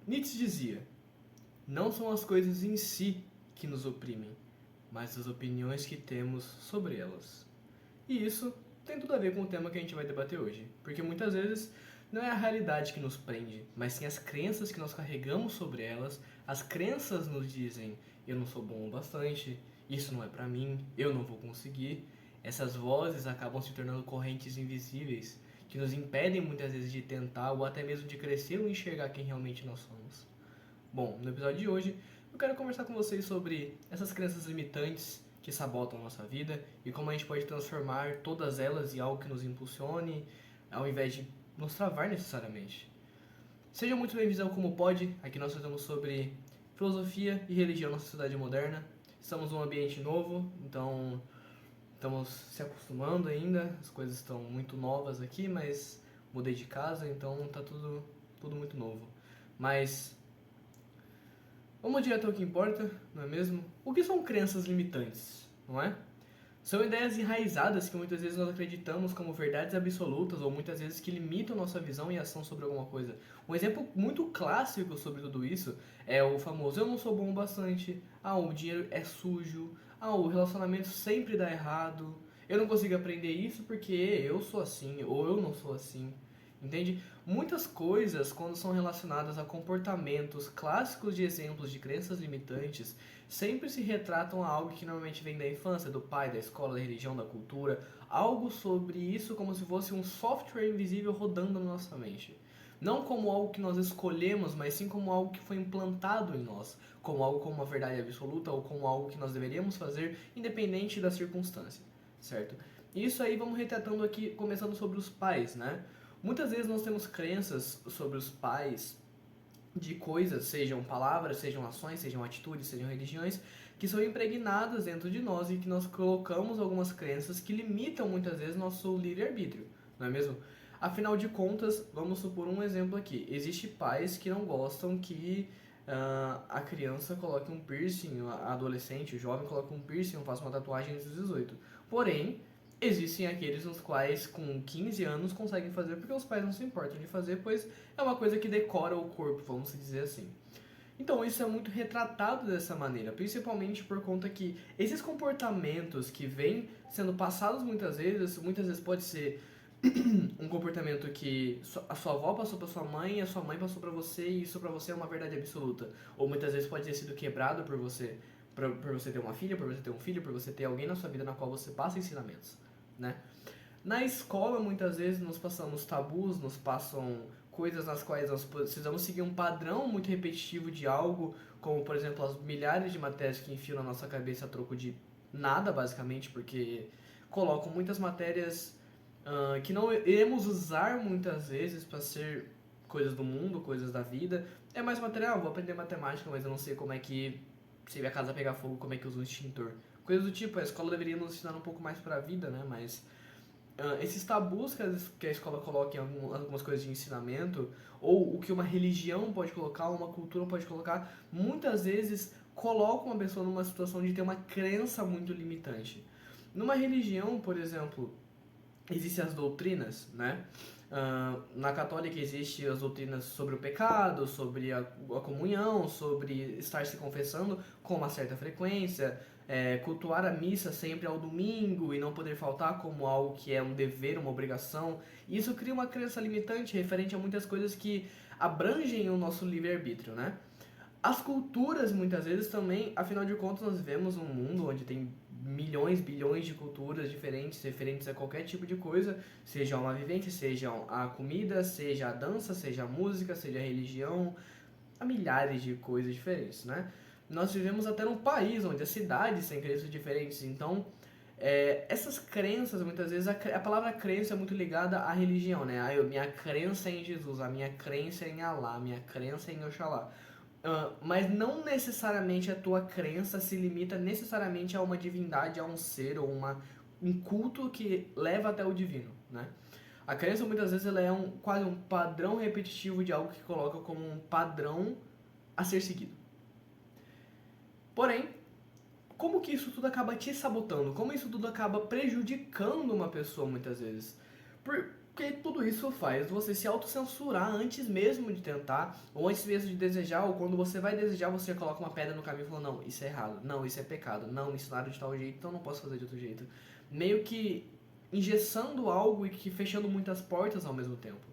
Nietzsche dizia: não são as coisas em si que nos oprimem, mas as opiniões que temos sobre elas. E isso tem tudo a ver com o tema que a gente vai debater hoje, porque muitas vezes não é a realidade que nos prende, mas sim as crenças que nós carregamos sobre elas. As crenças nos dizem: eu não sou bom o bastante, isso não é pra mim, eu não vou conseguir. Essas vozes acabam se tornando correntes invisíveis que nos impedem muitas vezes de tentar ou até mesmo de crescer ou enxergar quem realmente nós somos. Bom, no episódio de hoje eu quero conversar com vocês sobre essas crenças limitantes que sabotam a nossa vida e como a gente pode transformar todas elas em algo que nos impulsione, ao invés de nos travar necessariamente. Sejam muito bem-vindos ao Como Pode. Aqui nós tratamos sobre filosofia e religião na sociedade moderna. Estamos num ambiente novo, então estamos se acostumando ainda, as coisas estão muito novas aqui, mas mudei de casa, então tá tudo muito novo. Mas vamos direto ao que importa, não é mesmo? O que são crenças limitantes, não é? São ideias enraizadas que muitas vezes nós acreditamos como verdades absolutas ou muitas vezes que limitam nossa visão e ação sobre alguma coisa. Um exemplo muito clássico sobre tudo isso é o famoso: eu não sou bom o bastante, o dinheiro é sujo, o relacionamento sempre dá errado, eu não consigo aprender isso porque eu sou assim ou eu não sou assim. Entende? Muitas coisas, quando são relacionadas a comportamentos clássicos de exemplos de crenças limitantes, sempre se retratam a algo que normalmente vem da infância, do pai, da escola, da religião, da cultura. Algo sobre isso como se fosse um software invisível rodando na nossa mente. Não como algo que nós escolhemos, mas sim como algo que foi implantado em nós. Como algo como uma verdade absoluta ou como algo que nós deveríamos fazer independente da circunstância. Certo? Isso aí vamos retratando aqui, começando sobre os pais, né? Muitas vezes nós temos crenças sobre os pais de coisas, sejam palavras, sejam ações, sejam atitudes, sejam religiões, que são impregnadas dentro de nós e que nós colocamos algumas crenças que limitam muitas vezes nosso livre-arbítrio, não é mesmo? Afinal de contas, vamos supor um exemplo aqui. Existem pais que não gostam que a criança coloque um piercing, a adolescente, o jovem coloque um piercing ou faça uma tatuagem antes dos 18. Porém, existem aqueles nos quais com 15 anos conseguem fazer porque os pais não se importam de fazer, pois é uma coisa que decora o corpo, vamos dizer assim. Então isso é muito retratado dessa maneira, principalmente por conta que esses comportamentos que vêm sendo passados muitas vezes pode ser um comportamento que a sua avó passou para sua mãe, a sua mãe passou para você e isso para você é uma verdade absoluta. Ou muitas vezes pode ter sido quebrado por você, por você ter uma filha, por você ter um filho, por você ter alguém na sua vida na qual você passa ensinamentos, né? Na escola, muitas vezes, nos passamos tabus, nos passam coisas nas quais nós precisamos seguir um padrão muito repetitivo de algo, como, por exemplo, as milhares de matérias que enfiam na nossa cabeça a troco de nada, basicamente, porque colocam muitas matérias que não iremos usar muitas vezes para ser coisas do mundo, coisas da vida. É mais material, vou aprender matemática, mas eu não sei como é que, se a casa pegar fogo, como é que usa um extintor. Coisas do tipo, a escola deveria nos ensinar um pouco mais para a vida, né, mas esses tabus que a escola coloca em algumas coisas de ensinamento, ou o que uma religião pode colocar, uma cultura pode colocar, muitas vezes colocam uma pessoa numa situação de ter uma crença muito limitante. Numa religião, por exemplo, existem as doutrinas, né? Na católica existem as doutrinas sobre o pecado, sobre a comunhão, sobre estar se confessando com uma certa frequência, cultuar a missa sempre ao domingo e não poder faltar como algo que é um dever, uma obrigação. Isso cria uma crença limitante referente a muitas coisas que abrangem o nosso livre-arbítrio, né? As culturas, muitas vezes, também, afinal de contas, nós vivemos um mundo onde tem milhões, bilhões de culturas diferentes, referentes a qualquer tipo de coisa, seja uma vivência, seja a comida, seja a dança, seja a música, seja a religião, a milhares de coisas diferentes, né? Nós vivemos até num país onde as cidades têm crenças diferentes, então essas crenças, muitas vezes, a palavra crença é muito ligada à religião, né? Minha crença é em Jesus, a minha crença é em Alá, a minha crença é em Oxalá. Mas não necessariamente a tua crença se limita necessariamente a uma divindade, a um ser ou um culto que leva até o divino, né? A crença muitas vezes ela é quase um padrão repetitivo de algo que coloca como um padrão a ser seguido. Porém, como que isso tudo acaba te sabotando? Como isso tudo acaba prejudicando uma pessoa muitas vezes? Porque tudo isso faz você se autocensurar antes mesmo de tentar, ou antes mesmo de desejar, ou quando você vai desejar, você coloca uma pedra no caminho e fala, não, isso é errado, não, isso é pecado, não, me ensinaram de tal jeito, então não posso fazer de outro jeito. Meio que engessando algo e que fechando muitas portas ao mesmo tempo.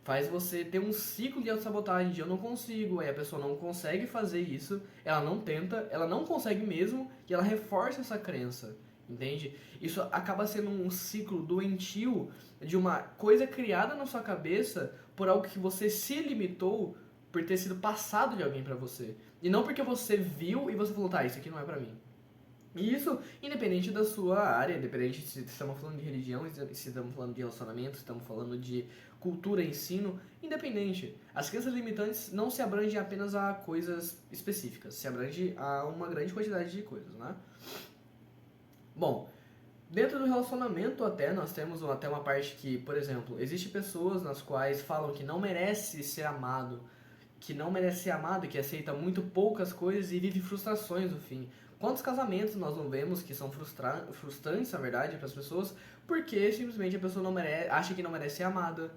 Faz você ter um ciclo de autossabotagem de eu não consigo, aí a pessoa não consegue fazer isso, ela não tenta, ela não consegue mesmo, e ela reforça essa crença, entende? Isso acaba sendo um ciclo doentio de uma coisa criada na sua cabeça por algo que você se limitou por ter sido passado de alguém pra você. E não porque você viu e você falou, tá, isso aqui não é pra mim. E isso, independente da sua área, independente se estamos falando de religião, se estamos falando de relacionamento, se estamos falando de cultura, ensino, independente. As crenças limitantes não se abrangem apenas a coisas específicas, se abrange a uma grande quantidade de coisas, né? Bom, dentro do relacionamento até, nós temos até uma parte que, por exemplo, existem pessoas nas quais falam que não merece ser amado, que não merece ser amado, que aceita muito poucas coisas e vive frustrações no fim. Quantos casamentos nós não vemos que são frustrantes, na verdade, para as pessoas, porque simplesmente a pessoa não merece, acha que não merece ser amada,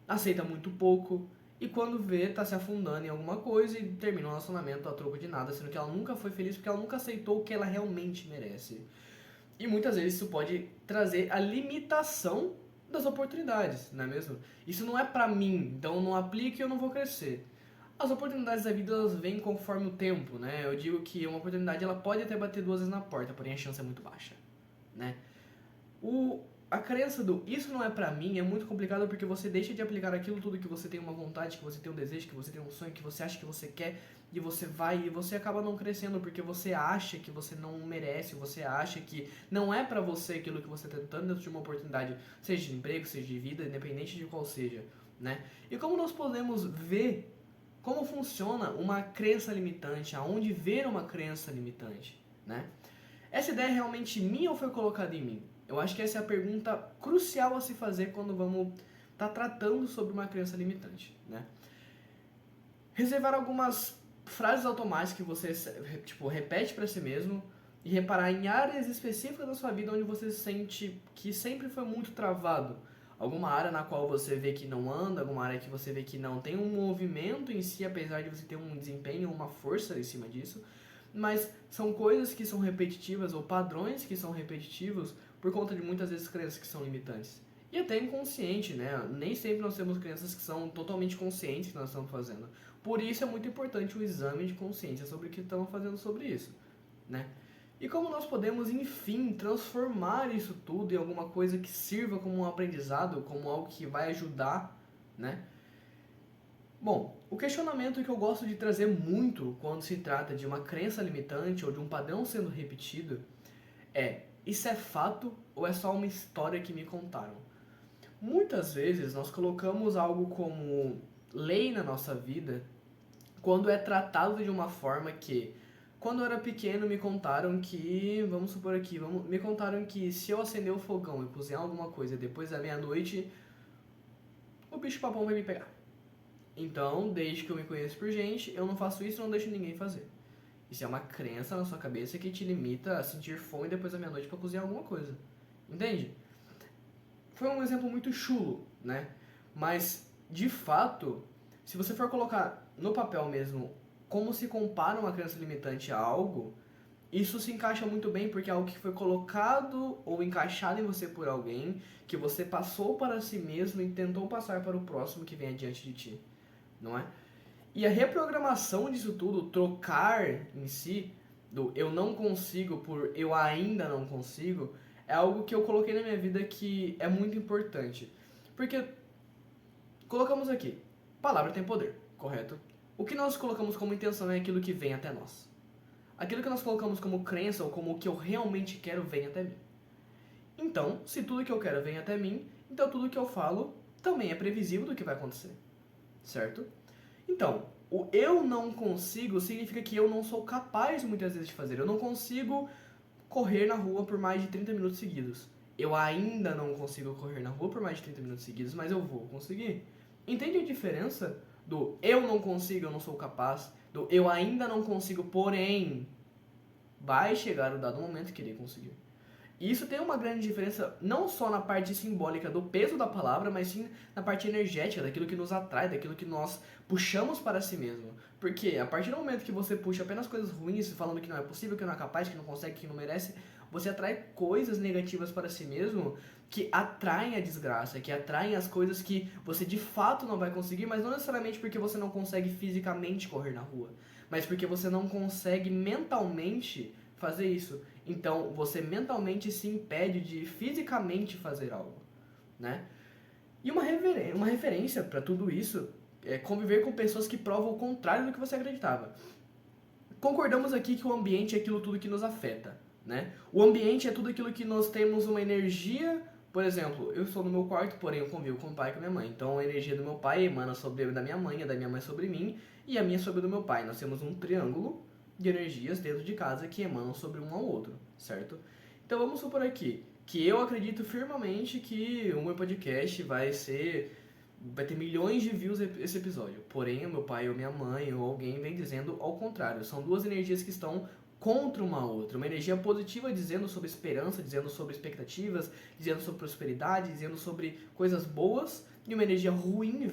aceita muito pouco, e quando vê, tá se afundando em alguma coisa e termina um relacionamento a troco de nada, sendo que ela nunca foi feliz porque ela nunca aceitou o que ela realmente merece. E muitas vezes isso pode trazer a limitação das oportunidades, não é mesmo? Isso não é pra mim, então não aplique e eu não vou crescer. As oportunidades da vida elas vêm conforme o tempo, né? Eu digo que uma oportunidade ela pode até bater 2 vezes na porta, porém a chance é muito baixa, né? A crença do isso não é pra mim é muito complicado porque você deixa de aplicar aquilo tudo que você tem uma vontade, que você tem um desejo, que você tem um sonho, que você acha que você quer, e você vai e você acaba não crescendo porque você acha que você não merece, você acha que não é pra você aquilo que você tá tentando dentro de uma oportunidade, seja de emprego, seja de vida, independente de qual seja, né? E como nós podemos ver como funciona uma crença limitante, aonde ver uma crença limitante, né? Essa ideia é realmente minha ou foi colocada em mim? Eu acho que essa é a pergunta crucial a se fazer quando vamos estar tratando sobre uma crença limitante, né? Reservar algumas frases automáticas que você tipo repete para si mesmo e reparar em áreas específicas da sua vida onde você sente que sempre foi muito travado. Alguma área na qual você vê que não anda, alguma área que você vê que não tem um movimento em si, apesar de você ter um desempenho, uma força em cima disso. Mas são coisas que são repetitivas ou padrões que são repetitivos por conta de muitas vezes crenças que são limitantes. E até inconsciente, né? Nem sempre nós temos crenças que são totalmente conscientes que nós estamos fazendo. Por isso é muito importante o exame de consciência sobre o que estamos fazendo sobre isso, né? E como nós podemos, enfim, transformar isso tudo em alguma coisa que sirva como um aprendizado, como algo que vai ajudar, né? Bom, o questionamento que eu gosto de trazer muito quando se trata de uma crença limitante ou de um padrão sendo repetido é: isso é fato ou é só uma história que me contaram? Muitas vezes nós colocamos algo como lei na nossa vida quando é tratado de uma forma que, quando eu era pequeno, me contaram que, vamos supor aqui, me contaram que se eu acender o fogão e cozinhar alguma coisa depois da meia-noite, o bicho-papão vai me pegar. Então, desde que eu me conheço por gente, eu não faço isso e não deixo ninguém fazer. Isso é uma crença na sua cabeça que te limita a sentir fome depois da meia-noite para cozinhar alguma coisa. Entende? Foi um exemplo muito chulo, né? Mas, de fato, se você for colocar no papel mesmo como se compara uma crença limitante a algo, isso se encaixa muito bem porque é algo que foi colocado ou encaixado em você por alguém, que você passou para si mesmo e tentou passar para o próximo que vem adiante de ti, não é? E a reprogramação disso tudo, trocar em si, do eu não consigo por eu ainda não consigo, é algo que eu coloquei na minha vida que é muito importante. Porque, colocamos aqui, palavra tem poder, correto? O que nós colocamos como intenção é aquilo que vem até nós. Aquilo que nós colocamos como crença ou como o que eu realmente quero vem até mim. Então, se tudo que eu quero vem até mim, então tudo que eu falo também é previsível do que vai acontecer. Certo? Então, o eu não consigo significa que eu não sou capaz muitas vezes de fazer. Eu não consigo correr na rua por mais de 30 minutos seguidos. Eu ainda não consigo correr na rua por mais de 30 minutos seguidos, mas eu vou conseguir. Entende a diferença do eu não consigo, eu não sou capaz, do eu ainda não consigo, porém vai chegar o dado momento que irei conseguir. E isso tem uma grande diferença não só na parte simbólica do peso da palavra, mas sim na parte energética, daquilo que nos atrai, daquilo que nós puxamos para si mesmo. Porque a partir do momento que você puxa apenas coisas ruins, falando que não é possível, que não é capaz, que não consegue, que não merece, você atrai coisas negativas para si mesmo que atraem a desgraça, que atraem as coisas que você de fato não vai conseguir, mas não necessariamente porque você não consegue fisicamente correr na rua, mas porque você não consegue mentalmente fazer isso. Então, você mentalmente se impede de fisicamente fazer algo, né? E uma referência para tudo isso é conviver com pessoas que provam o contrário do que você acreditava. Concordamos aqui que o ambiente é aquilo tudo que nos afeta, né? O ambiente é tudo aquilo que nós temos uma energia. Por exemplo, eu estou no meu quarto, porém eu convivo com o pai e com a minha mãe. Então a energia do meu pai emana sobre a da minha mãe, a da minha mãe sobre mim e a minha sobre a do meu pai. Nós temos um triângulo de energias dentro de casa que emanam sobre um ao outro, certo? Então vamos supor aqui que eu acredito firmemente que o meu podcast vai ter milhões de views esse episódio. Porém, o meu pai ou minha mãe ou alguém vem dizendo ao contrário. São duas energias que estão contra uma outra. Uma energia positiva dizendo sobre esperança, dizendo sobre expectativas, dizendo sobre prosperidade, dizendo sobre coisas boas, e uma energia ruim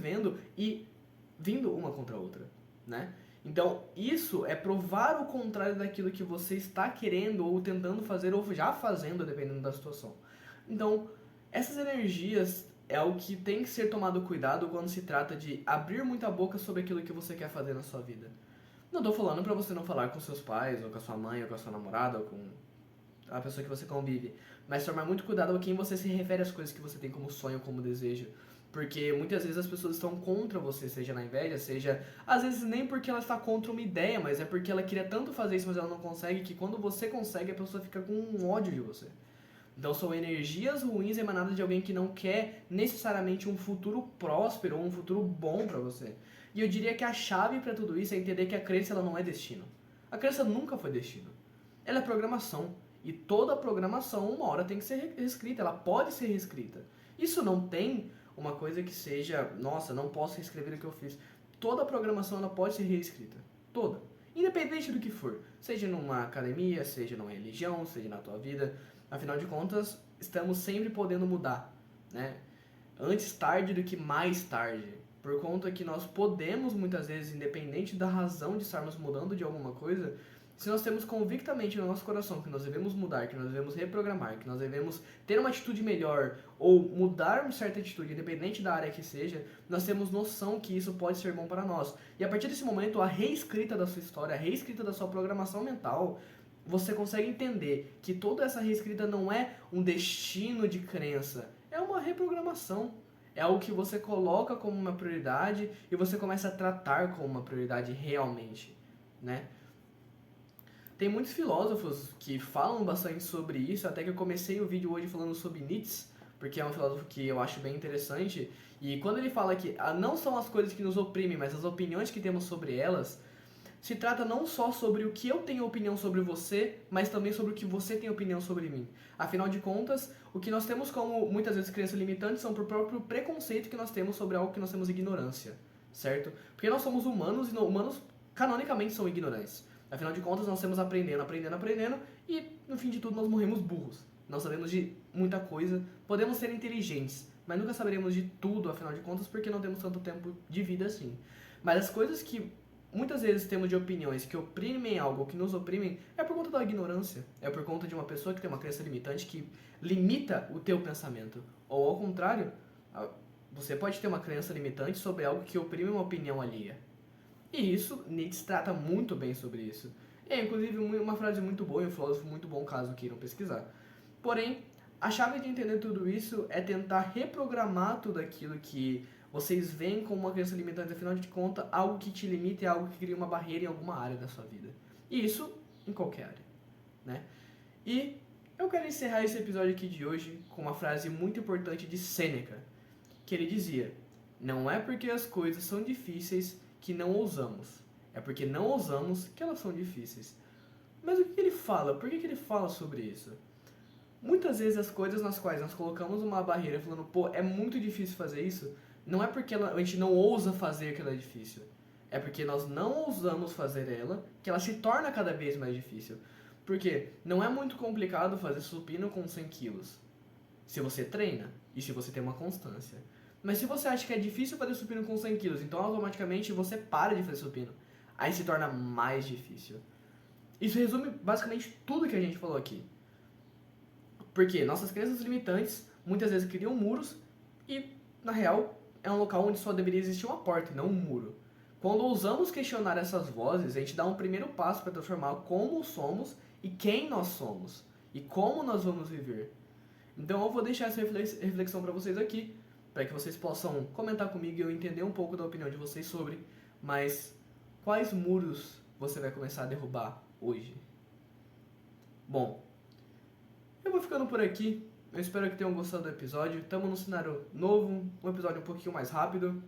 vindo uma contra a outra, né? Então, isso é provar o contrário daquilo que você está querendo ou tentando fazer ou já fazendo, dependendo da situação. Então, essas energias é o que tem que ser tomado cuidado quando se trata de abrir muita boca sobre aquilo que você quer fazer na sua vida. Não tô falando pra você não falar com seus pais, ou com a sua mãe, ou com a sua namorada, ou com a pessoa que você convive, mas tomar muito cuidado a quem você se refere às coisas que você tem como sonho, como desejo. Porque muitas vezes as pessoas estão contra você, seja na inveja, seja... Às vezes nem porque ela está contra uma ideia, mas é porque ela queria tanto fazer isso, mas ela não consegue, que quando você consegue, a pessoa fica com um ódio de você. Então são energias ruins emanadas de alguém que não quer necessariamente um futuro próspero ou um futuro bom pra você. E eu diria que a chave pra tudo isso é entender que a crença ela não é destino. A crença nunca foi destino. Ela é programação. E toda programação, uma hora tem que ser reescrita. Ela pode ser reescrita. Isso não tem uma coisa que seja, nossa, não posso reescrever o que eu fiz. Toda programação ela pode ser reescrita. Toda. Independente do que for. Seja numa academia, seja numa religião, seja na tua vida. Afinal de contas, estamos sempre podendo mudar, né? Antes tarde do que mais tarde. Por conta que nós podemos, muitas vezes, independente da razão de estarmos mudando de alguma coisa, se nós temos convictamente no nosso coração que nós devemos mudar, que nós devemos reprogramar, que nós devemos ter uma atitude melhor ou mudar uma certa atitude, independente da área que seja, nós temos noção que isso pode ser bom para nós. E a partir desse momento, a reescrita da sua história, a reescrita da sua programação mental, você consegue entender que toda essa reescrita não é um destino de crença, é uma reprogramação. É algo que você coloca como uma prioridade e você começa a tratar como uma prioridade realmente, né? Tem muitos filósofos que falam bastante sobre isso, até que eu comecei o vídeo hoje falando sobre Nietzsche, porque é um filósofo que eu acho bem interessante, e quando ele fala que não são as coisas que nos oprimem, mas as opiniões que temos sobre elas, se trata não só sobre o que eu tenho opinião sobre você, mas também sobre o que você tem opinião sobre mim. Afinal de contas, o que nós temos como, muitas vezes, crenças limitantes são por próprio preconceito que nós temos sobre algo que nós temos ignorância, certo? Porque nós somos humanos e humanos, canonicamente, são ignorantes. Afinal de contas, nós temos aprendendo, e, no fim de tudo, nós morremos burros. Não sabemos de muita coisa, podemos ser inteligentes, mas nunca saberemos de tudo, afinal de contas, porque não temos tanto tempo de vida assim. Mas as coisas que muitas vezes temos de opiniões que oprimem algo, que nos oprimem, é por conta da ignorância. É por conta de uma pessoa que tem uma crença limitante que limita o teu pensamento. Ou ao contrário, você pode ter uma crença limitante sobre algo que oprime uma opinião alheia. E isso, Nietzsche trata muito bem sobre isso. É, inclusive, uma frase muito boa e um filósofo muito bom, caso queiram pesquisar. Porém, a chave de entender tudo isso é tentar reprogramar tudo aquilo que Vocês veem como uma crença limitante, afinal de contas, algo que te limita é algo que cria uma barreira em alguma área da sua vida. E isso em qualquer área, né? E eu quero encerrar esse episódio aqui de hoje com uma frase muito importante de Sêneca, que ele dizia: não é porque as coisas são difíceis que não ousamos, é porque não ousamos que elas são difíceis. Mas o que ele fala? Por que ele fala sobre isso? Muitas vezes as coisas nas quais nós colocamos uma barreira falando, pô, é muito difícil fazer isso, não é porque a gente não ousa fazer que ela é difícil. É porque nós não ousamos fazer ela, que ela se torna cada vez mais difícil. Porque não é muito complicado fazer supino com 100 quilos, se você treina e se você tem uma constância. Mas se você acha que é difícil fazer supino com 100 quilos, então automaticamente você para de fazer supino. Aí se torna mais difícil. Isso resume basicamente tudo que a gente falou aqui. Porque nossas crenças limitantes muitas vezes criam muros e, na real, é um local onde só deveria existir uma porta e não um muro. Quando ousamos questionar essas vozes, a gente dá um primeiro passo para transformar como somos e quem nós somos e como nós vamos viver. Então eu vou deixar essa reflexão para vocês aqui, para que vocês possam comentar comigo e eu entender um pouco da opinião de vocês sobre, mas quais muros você vai começar a derrubar hoje? Bom, eu vou ficando por aqui. Eu espero que tenham gostado do episódio. Estamos num cenário novo, um episódio um pouquinho mais rápido.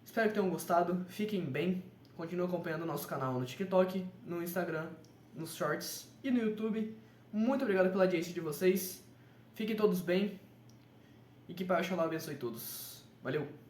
Espero que tenham gostado. Fiquem bem. Continuem acompanhando o nosso canal no TikTok, no Instagram, nos Shorts e no YouTube. Muito obrigado pela audiência de vocês. Fiquem todos bem. E que Pai Oxalá abençoe todos. Valeu!